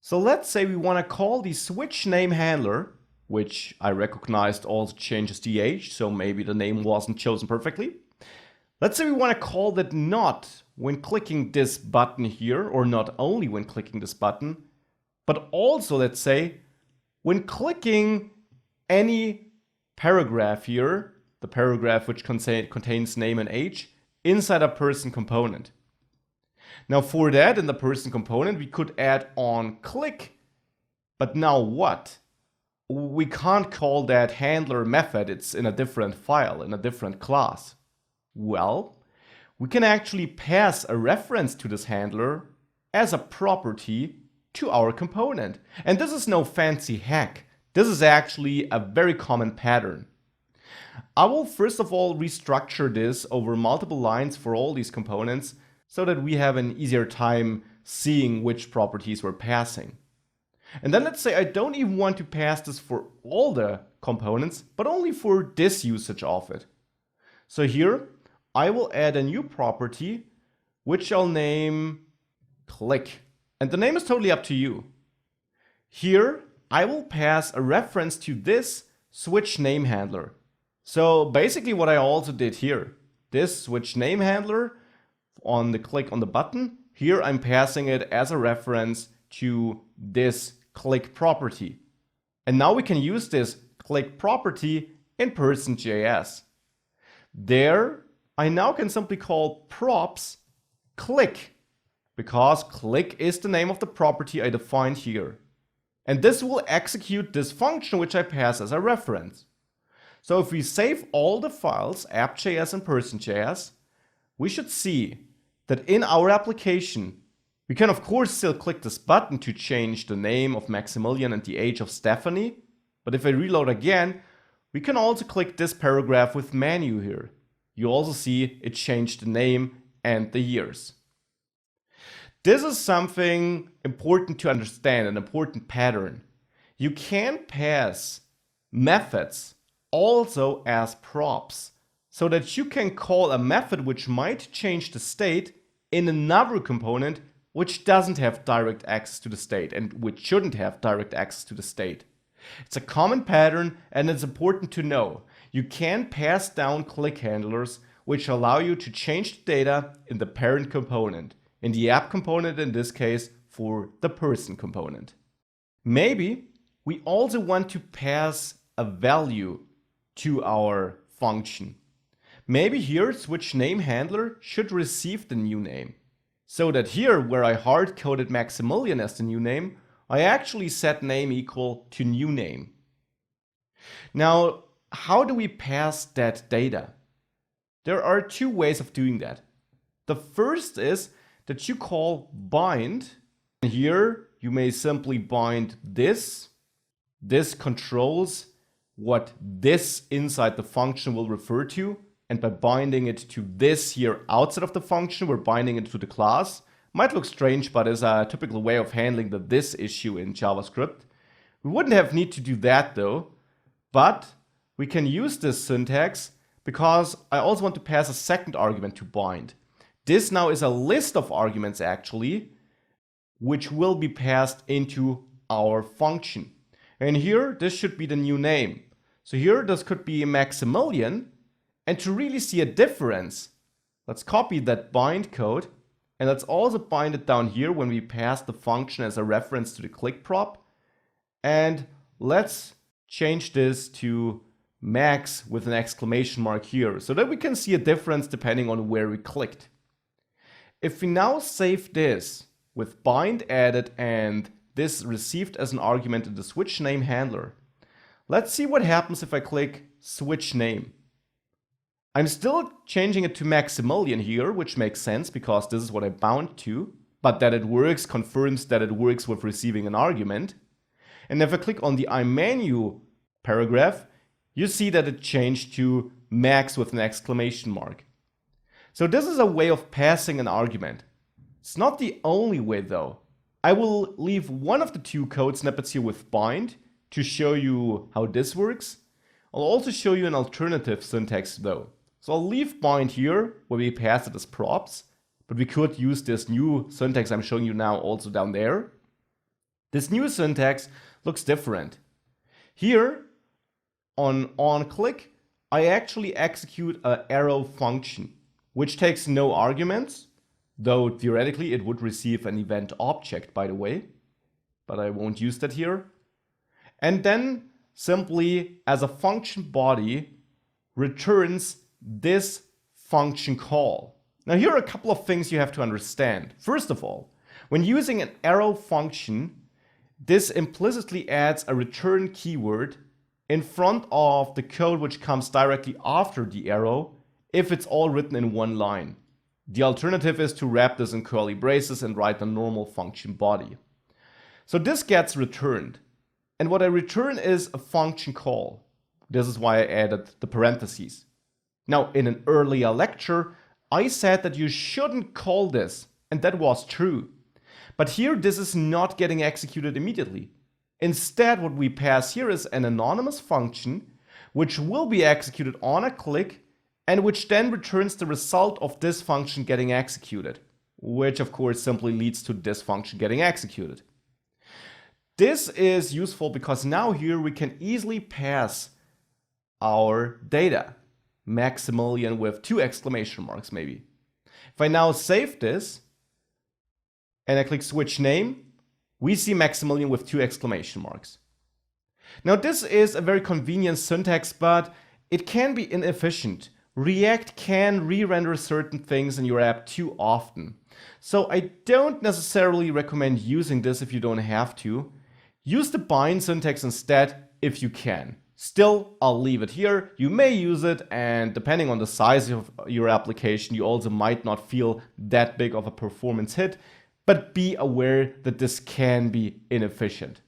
So let's say we want to call the switch name handler, which I recognized also changes the age, so maybe the name wasn't chosen perfectly. Let's say we want to call that not when clicking this button here, or not only when clicking this button, but also, let's say, when clicking any paragraph here, the paragraph which contains name and age, inside a person component. Now for that, in the person component, we could add on click, but now what? We can't call that handler method, it's in a different file, in a different class. Well, we can actually pass a reference to this handler as a property to our component. And this is no fancy hack. This is actually a very common pattern. I will first of all restructure this over multiple lines for all these components so that we have an easier time seeing which properties we're passing. And then let's say I don't even want to pass this for all the components, but only for this usage of it. So here I will add a new property which I'll name click. And the name is totally up to you. Here I will pass a reference to this switch name handler. So basically what I also did here, this switch name handler on the click on the button, here I'm passing it as a reference to this click property. And now we can use this click property in person.js. There I now can simply call props click, because click is the name of the property I defined here. And this will execute this function which I pass as a reference. So if we save all the files, app.js and person.js, we should see that in our application, we can of course still click this button to change the name of Maximilian and the age of Stephanie. But if I reload again, we can also click this paragraph with menu here. You also see it changed the name and the years. This is something important to understand, an important pattern. You can pass methods also as props, so that you can call a method which might change the state in another component which doesn't have direct access to the state and which shouldn't have direct access to the state. It's a common pattern and it's important to know. You can pass down click handlers which allow you to change the data in the parent component, in the app component in this case for the person component. Maybe we also want to pass a value to our function. Maybe here switch name handler should receive the new name. So that here where I hard-coded Maximilian as the new name, I actually set name equal to new name. Now, how do we pass that data? There are two ways of doing that. The first is that you call bind. Here you may simply bind this. This controls what this inside the function will refer to. And by binding it to this here outside of the function, we're binding it to the class. Might look strange, but is a typical way of handling the this issue in JavaScript. We wouldn't have need to do that though, but we can use this syntax because I also want to pass a second argument to bind. This now is a list of arguments actually, which will be passed into our function. And here, this should be the new name. So here, this could be Maximilian. And to really see a difference, let's copy that bind code. And let's also bind it down here when we pass the function as a reference to the click prop. And let's change this to max with an exclamation mark here so that we can see a difference depending on where we clicked. If we now save this with bind added and this received as an argument in the switch name handler, let's see what happens if I click switch name. I'm still changing it to Maximilian here, which makes sense because this is what I bound to, but that it works confirms that it works with receiving an argument. And if I click on the imenu paragraph, you see that it changed to max with an exclamation mark. So this is a way of passing an argument. It's not the only way though. I will leave one of the two code snippets here with bind to show you how this works. I'll also show you an alternative syntax though. So I'll leave bind here where we pass it as props, but we could use this new syntax I'm showing you now also down there. This new syntax looks different. Here, on click, I actually execute an arrow function, which takes no arguments, though theoretically it would receive an event object, by the way, but I won't use that here. And then simply, as a function body, returns this function call. Now here are a couple of things you have to understand. First of all, when using an arrow function, this implicitly adds a return keyword in front of the code which comes directly after the arrow if it's all written in one line. The alternative is to wrap this in curly braces and write the normal function body. So this gets returned. And what I return is a function call. This is why I added the parentheses. Now, in an earlier lecture, I said that you shouldn't call this, and that was true. But here, this is not getting executed immediately. Instead, what we pass here is an anonymous function, which will be executed on a click, and which then returns the result of this function getting executed, which of course simply leads to this function getting executed. This is useful because now here we can easily pass our data, Maximilian with 2 exclamation marks maybe. If I now save this and I click switch name, we see Maximilian with 2 exclamation marks. Now this is a very convenient syntax, but it can be inefficient. React can re-render certain things in your app too often. So I don't necessarily recommend using this if you don't have to. Use the bind syntax instead if you can. Still, I'll leave it here. You may use it, and depending on the size of your application, you also might not feel that big of a performance hit, but be aware that this can be inefficient.